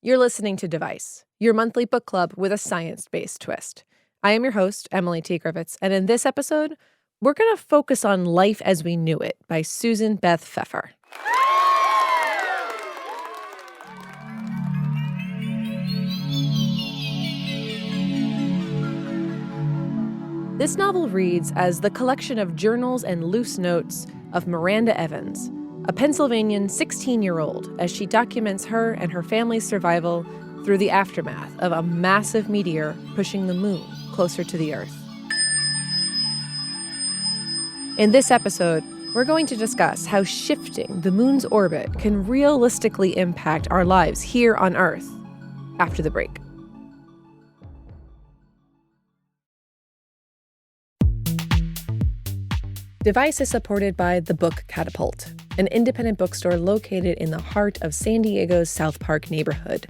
You're listening to Device, your monthly book club with a science-based twist. I am your host, Emily T. Griffiths, and in this episode, we're going to focus on Life as We Knew It by Susan Beth Pfeffer. This novel reads as the collection of journals and loose notes of Miranda Evans, a Pennsylvanian 16-year-old, as she documents her and her family's survival through the aftermath of a massive meteor pushing the moon closer to the Earth. In this episode, we're going to discuss how shifting the moon's orbit can realistically impact our lives here on Earth after the break. Device is supported by The Book Catapult, an independent bookstore located in the heart of San Diego's South Park neighborhood.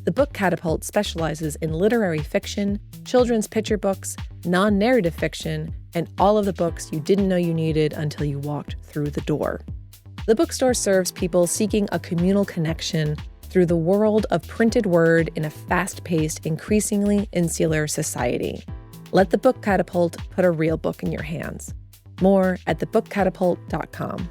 The Book Catapult specializes in literary fiction, children's picture books, non-narrative fiction, and all of the books you didn't know you needed until you walked through the door. The bookstore serves people seeking a communal connection through the world of printed word in a fast-paced, increasingly insular society. Let The Book Catapult put a real book in your hands. More at thebookcatapult.com.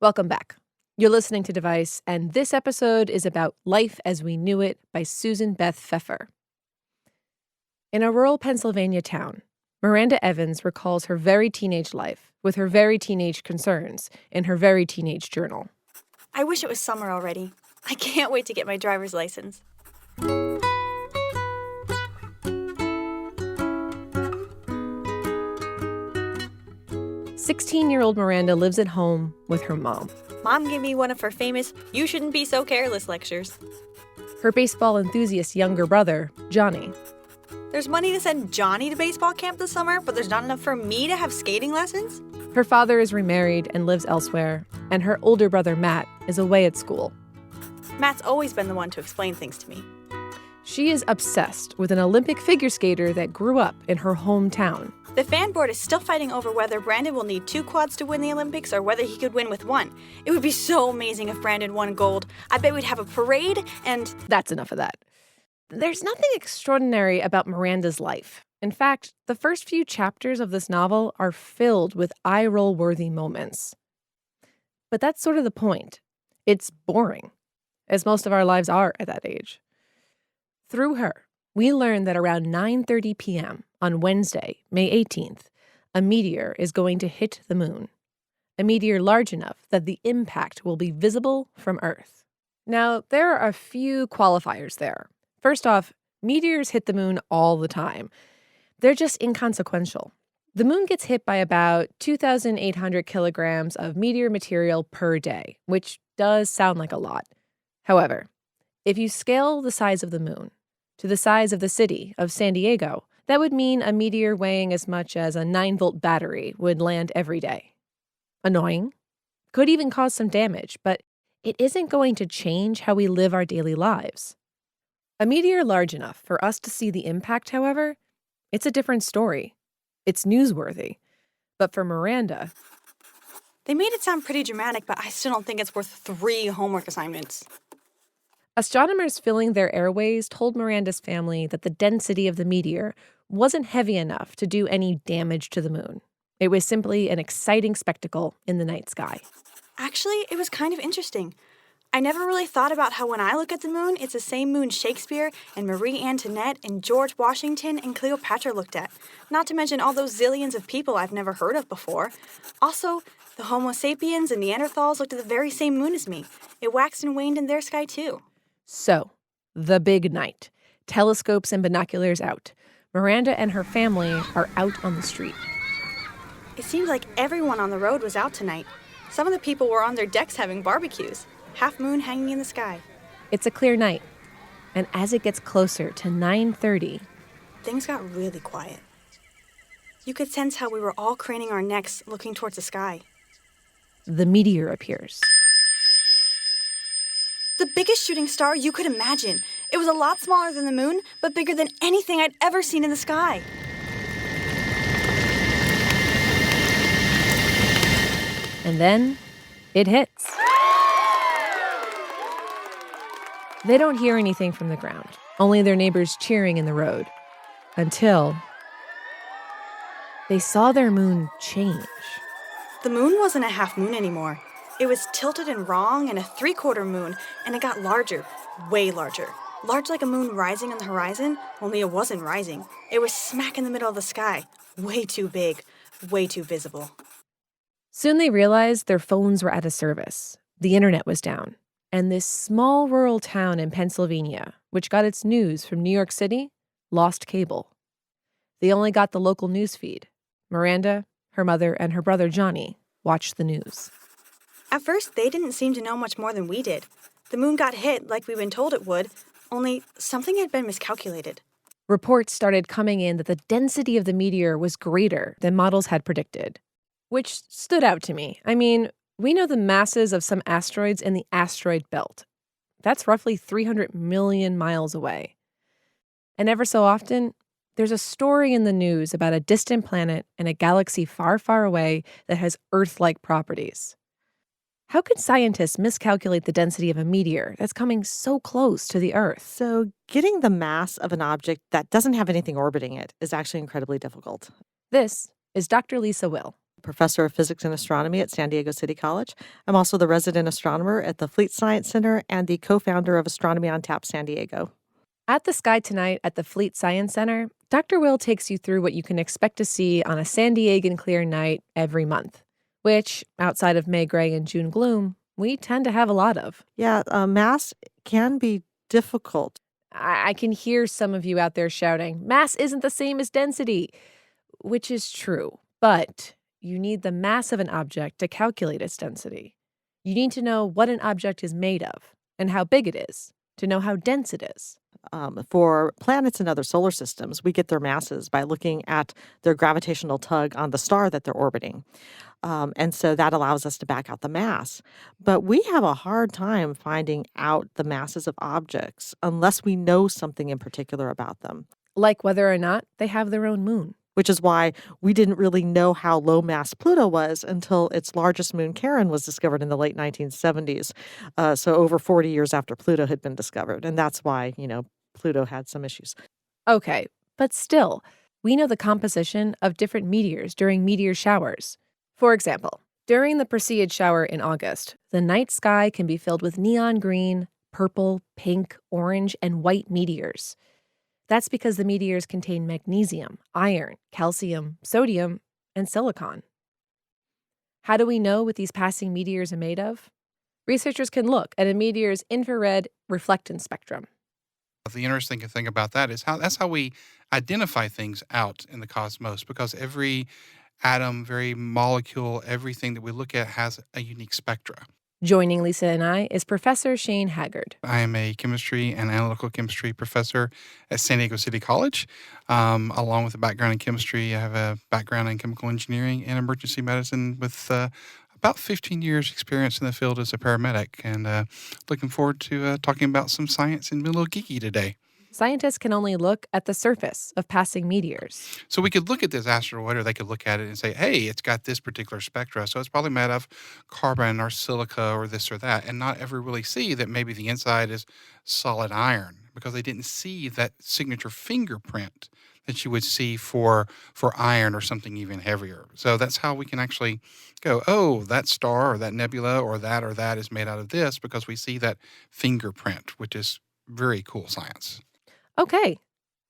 Welcome back. You're listening to Device, and this episode is about Life as We Knew It by Susan Beth Pfeffer. In a rural Pennsylvania town, Miranda Evans recalls her very teenage life with her very teenage concerns in her very teenage journal. I wish it was summer already. I can't wait to get my driver's license. 16-year-old Miranda lives at home with her mom. Mom gave me one of her famous "You shouldn't be so careless" lectures. Her baseball enthusiast younger brother, Johnny. There's money to send Johnny to baseball camp this summer, but there's not enough for me to have skating lessons? Her father is remarried and lives elsewhere, and her older brother, Matt, is away at school. Matt's always been the one to explain things to me. She is obsessed with an Olympic figure skater that grew up in her hometown. The fan board is still fighting over whether Brandon will need 2 quads to win the Olympics or whether he could win with 1. It would be so amazing if Brandon won gold. I bet we'd have a parade and... That's enough of that. There's nothing extraordinary about Miranda's life. In fact, the first few chapters of this novel are filled with eye-roll-worthy moments. But that's sort of the point. It's boring, as most of our lives are at that age. Through her, we learn that around 9:30 p.m. on Wednesday, May 18th, a meteor is going to hit the moon. A meteor large enough that the impact will be visible from Earth. Now, there are a few qualifiers there. First off, meteors hit the moon all the time. They're just inconsequential. The moon gets hit by about 2,800 kilograms of meteor material per day, which does sound like a lot. However, if you scale the size of the moon to the size of the city of San Diego, that would mean a meteor weighing as much as a 9-volt battery would land every day. Annoying. Could even cause some damage, but it isn't going to change how we live our daily lives. A meteor large enough for us to see the impact, however, it's a different story. It's newsworthy. But for Miranda... They made it sound pretty dramatic, but I still don't think it's worth 3 homework assignments. Astronomers filling their airways told Miranda's family that the density of the meteor wasn't heavy enough to do any damage to the moon. It was simply an exciting spectacle in the night sky. Actually, it was kind of interesting. I never really thought about how when I look at the moon, it's the same moon Shakespeare and Marie Antoinette and George Washington and Cleopatra looked at. Not to mention all those zillions of people I've never heard of before. Also, the Homo sapiens and Neanderthals looked at the very same moon as me. It waxed and waned in their sky too. So, the big night. Telescopes and binoculars out. Miranda and her family are out on the street. It seemed like everyone on the road was out tonight. Some of the people were on their decks having barbecues. Half moon hanging in the sky. It's a clear night. And as it gets closer to 9:30... things got really quiet. You could sense how we were all craning our necks looking towards the sky. The meteor appears. The biggest shooting star you could imagine. It was a lot smaller than the moon, but bigger than anything I'd ever seen in the sky. then it hits. They don't hear anything from the ground, only their neighbors cheering in the road. Until they saw their moon change. The moon wasn't a half moon anymore. It was tilted and wrong and a 3/4 moon, and it got larger, way larger. Large like a moon rising on the horizon, only it wasn't rising. It was smack in the middle of the sky. Way too big, way too visible. Soon they realized their phones were out of service. The internet was down. And this small rural town in Pennsylvania, which got its news from New York City, lost cable. They only got the local news feed. Miranda, her mother, and her brother Johnny watched the news. At first, they didn't seem to know much more than we did. The moon got hit like we'd been told it would, only something had been miscalculated. Reports started coming in that the density of the meteor was greater than models had predicted, which stood out to me. I mean, we know the masses of some asteroids in the asteroid belt. That's roughly 300 million miles away. And ever so often, there's a story in the news about a distant planet in a galaxy far, far away that has Earth-like properties. How could scientists miscalculate the density of a meteor that's coming so close to the Earth? So, getting the mass of an object that doesn't have anything orbiting it is actually incredibly difficult. This is Dr. Lisa Will, Professor of Physics and Astronomy at San Diego City College. I'm also the resident astronomer at the Fleet Science Center and the co-founder of Astronomy on Tap San Diego. At the Sky Tonight at the Fleet Science Center, Dr. Will takes you through what you can expect to see on a San Diegan clear night every month, which, outside of May gray and June gloom, we tend to have a lot of. Yeah, mass can be difficult. I can hear some of you out there shouting, mass isn't the same as density, which is true, but you need the mass of an object to calculate its density. You need to know what an object is made of and how big it is to know how dense it is. For planets and other solar systems, we get their masses by looking at their gravitational tug on the star that they're orbiting. And so that allows us to back out the mass. But we have a hard time finding out the masses of objects unless we know something in particular about them. Like whether or not they have their own moon. Which is why we didn't really know how low mass Pluto was until its largest moon, Charon, was discovered in the late 1970s. So over 40 years after Pluto had been discovered. And that's why, Pluto had some issues. Okay, but still, we know the composition of different meteors during meteor showers. For example, during the Perseid shower in August, the night sky can be filled with neon green, purple, pink, orange, and white meteors. That's because the meteors contain magnesium, iron, calcium, sodium, and silicon. How do we know what these passing meteors are made of? Researchers can look at a meteor's infrared reflectance spectrum. The interesting thing about that is that's how we identify things out in the cosmos, because every atom, every molecule, everything that we look at has a unique spectra. Joining Lisa and I is Professor Shane Haggard. I am a chemistry and analytical chemistry professor at San Diego City College. Along with a background in chemistry, I have a background in chemical engineering and emergency medicine with about 15 years experience in the field as a paramedic, and looking forward to talking about some science and being a little geeky today. Scientists can only look at the surface of passing meteors. So we could look at this asteroid, or they could look at it and say, hey, it's got this particular spectra, so it's probably made of carbon or silica or this or that, and not ever really see that maybe the inside is solid iron, because they didn't see that signature fingerprint that you would see for iron or something even heavier. So that's how we can actually go, oh, that star or that nebula or that is made out of this, because we see that fingerprint, which is very cool science. Okay,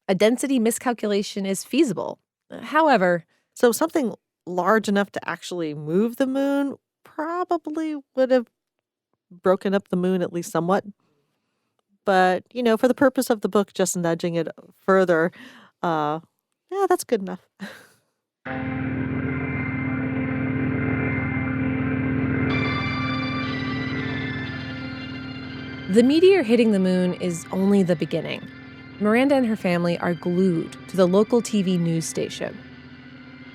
a density miscalculation is feasible. However, So something large enough to actually move the moon probably would have broken up the moon at least somewhat. But, for the purpose of the book, just nudging it further, yeah, that's good enough. the meteor hitting the moon is only the beginning. Miranda and her family are glued to the local TV news station.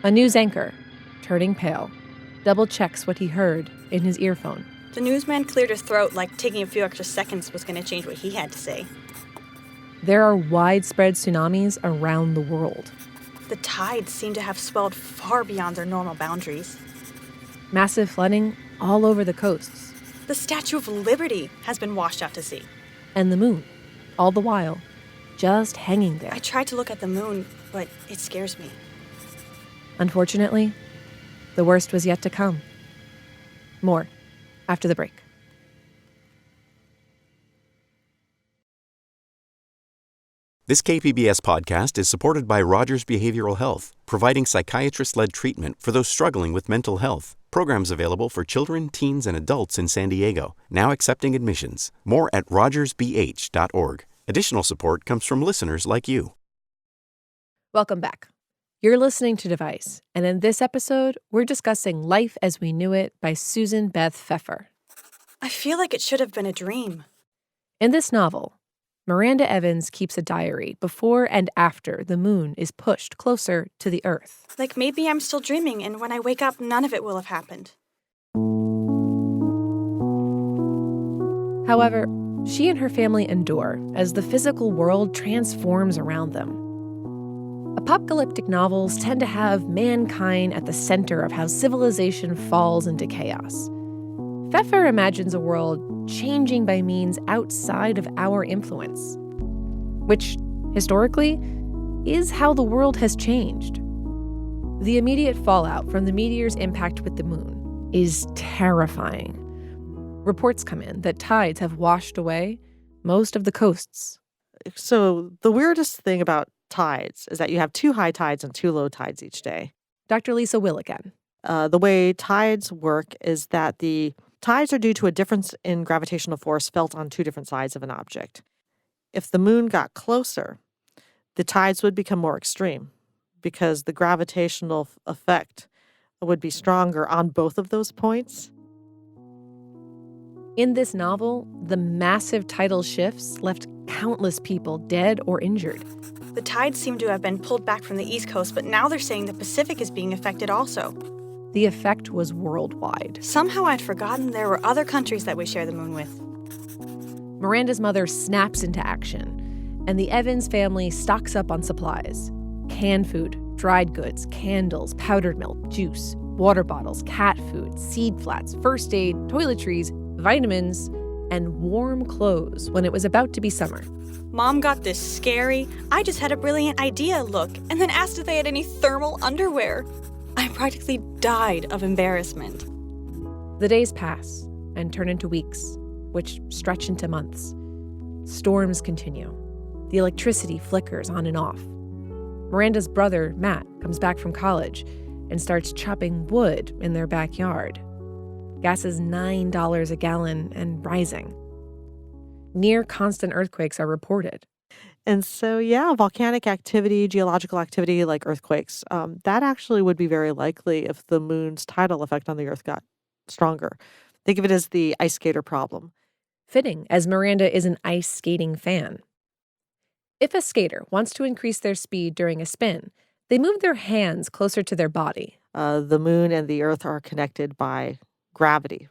A news anchor, turning pale, double-checks what he heard in his earphone. The newsman cleared his throat like taking a few extra seconds was going to change what he had to say. There are widespread tsunamis around the world. The tides seem to have swelled far beyond their normal boundaries. Massive flooding all over the coasts. The Statue of Liberty has been washed out to sea. And the moon, all the while, just hanging there. I tried to look at the moon, but it scares me. Unfortunately, the worst was yet to come. More after the break. This KPBS podcast is supported by Rogers Behavioral Health, providing psychiatrist-led treatment for those struggling with mental health. Programs available for children, teens, and adults in San Diego. Now accepting admissions. More at rogersbh.org. Additional support comes from listeners like you. Welcome back. You're listening to Device, and in this episode, we're discussing Life as We Knew It by Susan Beth Pfeffer. I feel like it should have been a dream. In this novel, Miranda Evans keeps a diary before and after the moon is pushed closer to the Earth. Like maybe I'm still dreaming, and when I wake up, none of it will have happened. However, she and her family endure as the physical world transforms around them. Apocalyptic novels tend to have mankind at the center of how civilization falls into chaos. Pfeffer imagines a world changing by means outside of our influence, which, historically, is how the world has changed. The immediate fallout from the meteor's impact with the moon is terrifying. Reports come in that tides have washed away most of the coasts. So the weirdest thing about tides is that you have 2 high tides and 2 low tides each day. Dr. Lisa Will again. The way tides work is that the tides are due to a difference in gravitational force felt on 2 different sides of an object. If the moon got closer, the tides would become more extreme because the gravitational effect would be stronger on both of those points. In this novel, the massive tidal shifts left countless people dead or injured. The tides seem to have been pulled back from the East Coast, but now they're saying the Pacific is being affected also. The effect was worldwide. Somehow I'd forgotten there were other countries that we share the moon with. Miranda's mother snaps into action, and the Evans family stocks up on supplies. Canned food, dried goods, candles, powdered milk, juice, water bottles, cat food, seed flats, first aid, toiletries, vitamins, and warm clothes when it was about to be summer. Mom got this scary, I just had a brilliant idea look, and then asked if they had any thermal underwear. I practically died of embarrassment. The days pass and turn into weeks, which stretch into months. Storms continue. The electricity flickers on and off. Miranda's brother, Matt, comes back from college and starts chopping wood in their backyard. Gas is $9 a gallon and rising. Near constant earthquakes are reported. And so, volcanic activity, geological activity like earthquakes, that actually would be very likely if the moon's tidal effect on the Earth got stronger. Think of it as the ice skater problem. Fitting, as Miranda is an ice skating fan. If a skater wants to increase their speed during a spin, they move their hands closer to their body. The moon and the Earth are connected by gravity.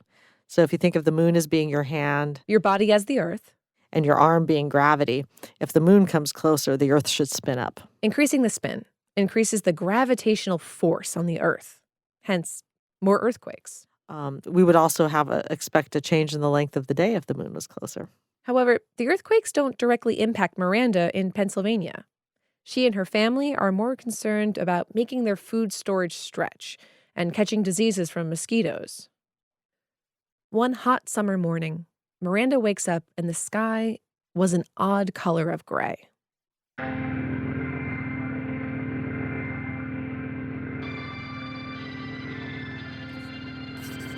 So if you think of the moon as being your hand, Your body as the Earth. and your arm being gravity, if the moon comes closer, the Earth should spin up. Increasing the spin increases the gravitational force on the Earth, hence more earthquakes. We would also expect a change in the length of the day if the moon was closer. However, the earthquakes don't directly impact Miranda in Pennsylvania. She and her family are more concerned about making their food storage stretch and catching diseases from mosquitoes. One hot summer morning, Miranda wakes up and the sky was an odd color of gray.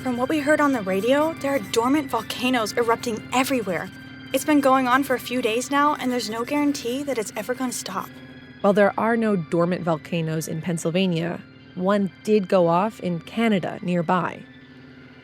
From what we heard on the radio, there are dormant volcanoes erupting everywhere. It's been going on for a few days now, and there's no guarantee that it's ever going to stop. While there are no dormant volcanoes in Pennsylvania, one did go off in Canada nearby.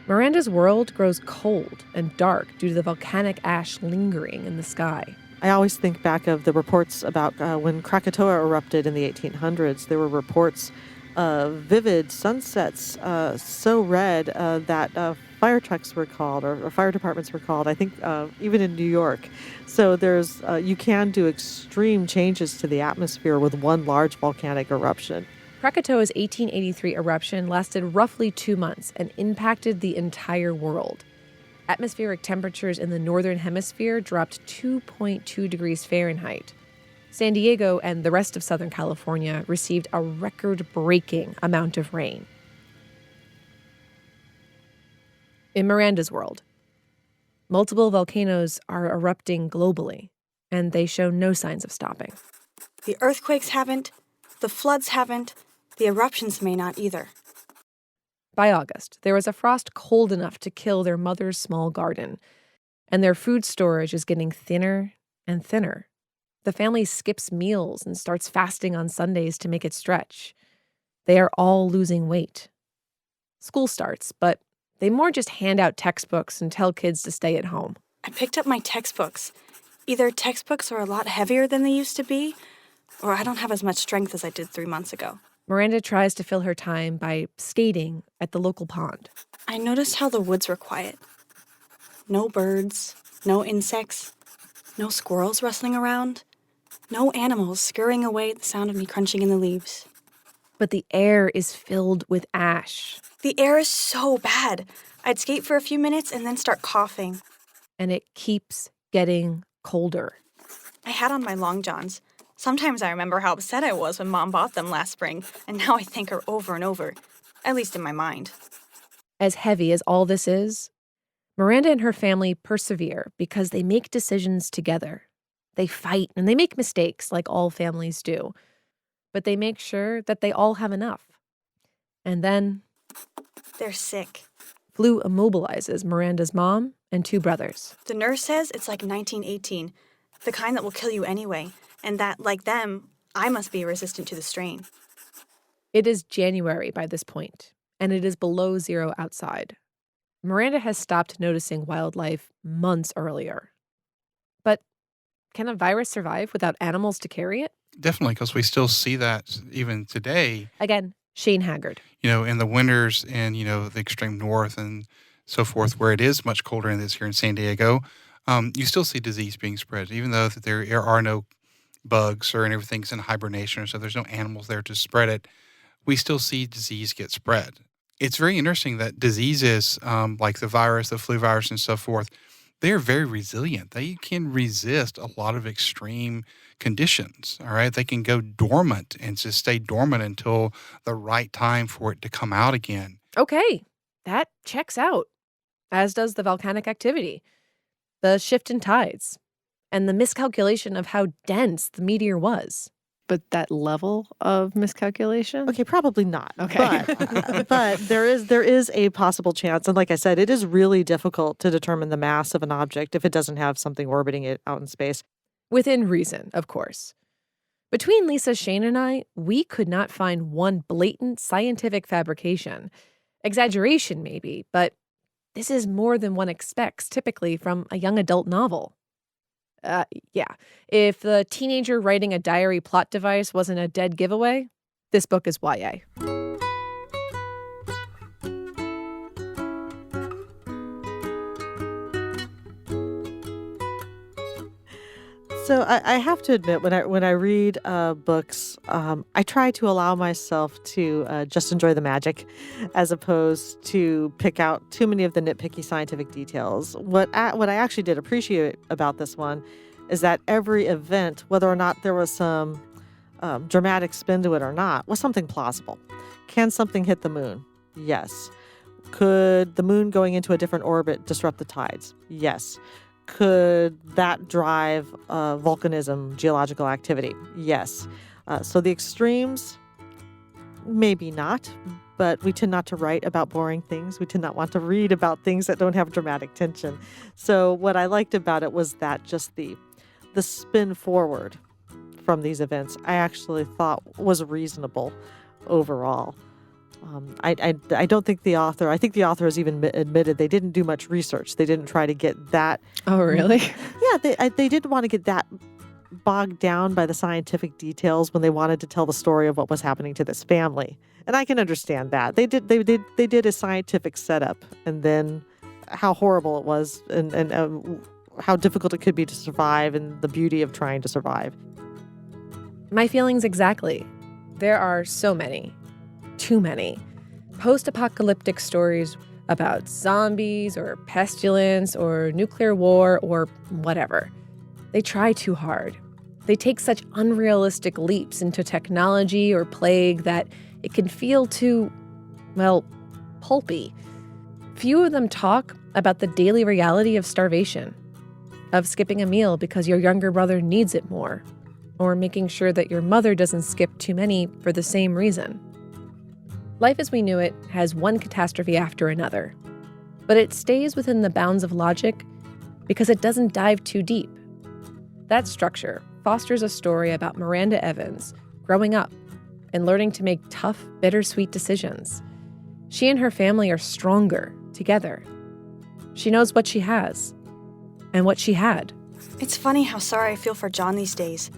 Miranda's world grows cold and dark due to the volcanic ash lingering in the sky. I always think back of the reports about when Krakatoa erupted in the 1800s. There were reports of vivid sunsets so red that fire trucks were called or fire departments were called, I think even in New York. So there's you can do extreme changes to the atmosphere with one large volcanic eruption. Krakatoa's 1883 eruption lasted roughly 2 months and impacted the entire world. Atmospheric temperatures in the northern hemisphere dropped 2.2 degrees Fahrenheit. San Diego and the rest of Southern California received a record-breaking amount of rain. In Miranda's world, multiple volcanoes are erupting globally, and they show no signs of stopping. The earthquakes haven't, the floods haven't, the eruptions may not either. By August, there was a frost cold enough to kill their mother's small garden, and their food storage is getting thinner and thinner. The family skips meals and starts fasting on Sundays to make it stretch. They are all losing weight. School starts, but they more just hand out textbooks and tell kids to stay at home. I picked up my textbooks. Either textbooks are a lot heavier than they used to be, or I don't have as much strength as I did 3 months ago. Miranda tries to fill her time by skating at the local pond. I noticed how the woods were quiet. No birds, no insects, no squirrels rustling around, no animals scurrying away at the sound of me crunching in the leaves. But the air is filled with ash. The air is so bad. I'd skate for a few minutes and then start coughing. And it keeps getting colder. I had on my long johns. Sometimes I remember how upset I was when Mom bought them last spring, and now I thank her over and over, at least in my mind. As heavy as all this is, Miranda and her family persevere because they make decisions together. They fight and they make mistakes like all families do, but they make sure that they all have enough. And then They're sick. flu immobilizes Miranda's mom and 2 brothers. The nurse says it's like 1918, the kind that will kill you anyway, and that, like them, I must be resistant to the strain. It is January by this point, and it is below zero outside. Miranda has stopped noticing wildlife months earlier. But can a virus survive without animals to carry it? Definitely, because we still see that even today, Again, Shane Haggard. in the winters and, the extreme north and so forth, where it is much colder than it is here in San Diego, you still see disease being spread, even though that there are no bugs or everything's in hibernation, so there's no animals there to spread it. We still see disease get spread. It's very interesting that diseases like the virus, the flu virus, and so forth, they're very resilient. They can resist a lot of extreme conditions, all right? They can go dormant and just stay dormant until the right time for it to come out again. Okay, that checks out, as does the volcanic activity, the shift in tides, and the miscalculation of how dense the meteor was. But that level of miscalculation? Okay, probably not. Okay. But there is a possible chance. And like I said, it is really difficult to determine the mass of an object if it doesn't have something orbiting it out in space. Within reason, of course. Between Lisa, Shane, and I, we could not find one blatant scientific fabrication. Exaggeration, maybe, but this is more than one expects typically from a young adult novel. Yeah. If the teenager writing a diary plot device wasn't a dead giveaway, this book is YA. So I have to admit, when I read books, I try to allow myself to just enjoy the magic, as opposed to pick out too many of the nitpicky scientific details. What I actually did appreciate about this one is that every event, whether or not there was some dramatic spin to it or not, was something plausible. Can something hit the moon? Yes. Could the moon going into a different orbit disrupt the tides? Yes. Could that drive volcanism, geological activity? Yes. So the extremes, maybe not, but we tend not to write about boring things. We tend not want to read about things that don't have dramatic tension. So what I liked about it was that just the spin forward from these events, I actually thought was reasonable overall. I don't think the author, I think the author has even admitted they didn't do much research. They didn't try to get that. Oh, really? Yeah, they didn't want to get that bogged down by the scientific details when they wanted to tell the story of what was happening to this family. And I can understand that. They did a scientific setup, and then how horrible it was and how difficult it could be to survive and the beauty of trying to survive. My feelings exactly. There are so many, too many, post-apocalyptic stories about zombies or pestilence or nuclear war or whatever. They try too hard. They take such unrealistic leaps into technology or plague that it can feel too, well, pulpy. Few of them talk about the daily reality of starvation, of skipping a meal because your younger brother needs it more, or making sure that your mother doesn't skip too many for the same reason. Life as we knew it has one catastrophe after another, but it stays within the bounds of logic because it doesn't dive too deep. That structure fosters a story about Miranda Evans growing up and learning to make tough, bittersweet decisions. She and her family are stronger together. She knows what she has and what she had. It's funny how sorry I feel for John these days.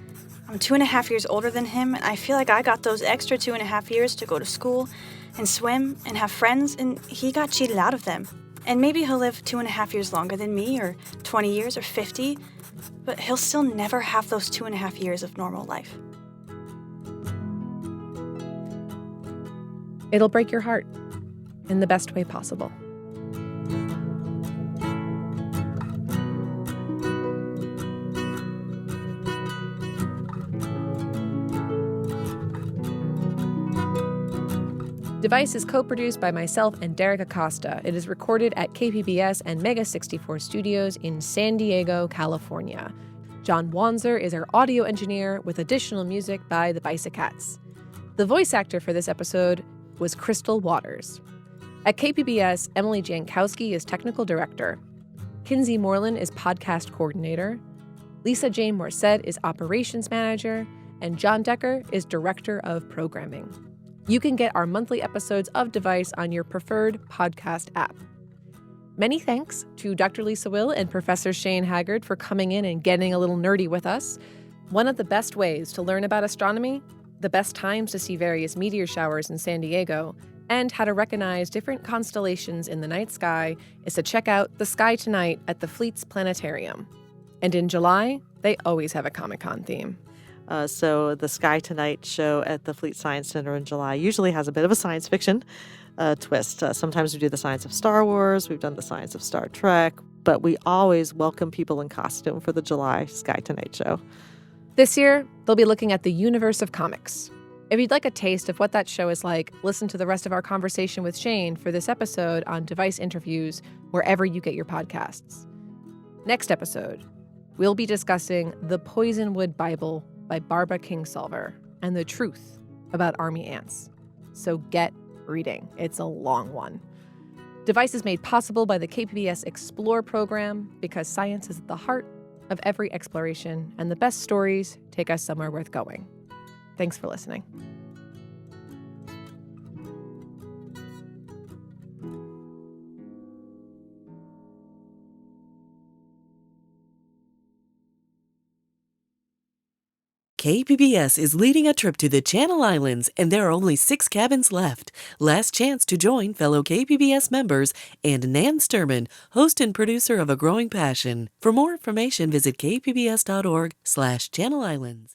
I'm 2.5 years older than him, and I feel like I got those extra 2.5 years to go to school and swim and have friends, and he got cheated out of them. And maybe he'll live 2.5 years longer than me, or 20 years, or 50, but he'll still never have those 2.5 years of normal life. It'll break your heart in the best way possible. Device is co-produced by myself and Derek Acosta. It is recorded at KPBS and Mega 64 Studios in San Diego, California. John Wanzer is our audio engineer with additional music by the Bicicats. The voice actor for this episode was Crystal Waters. At KPBS, Emily Jankowski is technical director. Kinsey Moreland is podcast coordinator. Lisa Jane Morset is operations manager. And John Decker is director of programming. You can get our monthly episodes of Device on your preferred podcast app. Many thanks to Dr. Lisa Will and Professor Shane Haggard for coming in and getting a little nerdy with us. One of the best ways to learn about astronomy, the best times to see various meteor showers in San Diego, and how to recognize different constellations in the night sky is to check out The Sky Tonight at the Fleet's Planetarium. And in July, they always have a Comic-Con theme. So the Sky Tonight show at the Fleet Science Center in July usually has a bit of a science fiction twist. Sometimes we do the science of Star Wars, we've done the science of Star Trek, but we always welcome people in costume for the July Sky Tonight show. This year, they'll be looking at the universe of comics. If you'd like a taste of what that show is like, listen to the rest of our conversation with Shane for this episode on Device Interviews, wherever you get your podcasts. Next episode, we'll be discussing The Poisonwood Bible by Barbara Kingsolver and the truth about army ants. So get reading. It's a long one. Device is made possible by the KPBS Explore program because science is at the heart of every exploration, and the best stories take us somewhere worth going. Thanks for listening. KPBS is leading a trip to the Channel Islands, and there are only 6 cabins left. Last chance to join fellow KPBS members and Nan Sturman, host and producer of A Growing Passion. For more information, visit kpbs.org/Channel Islands.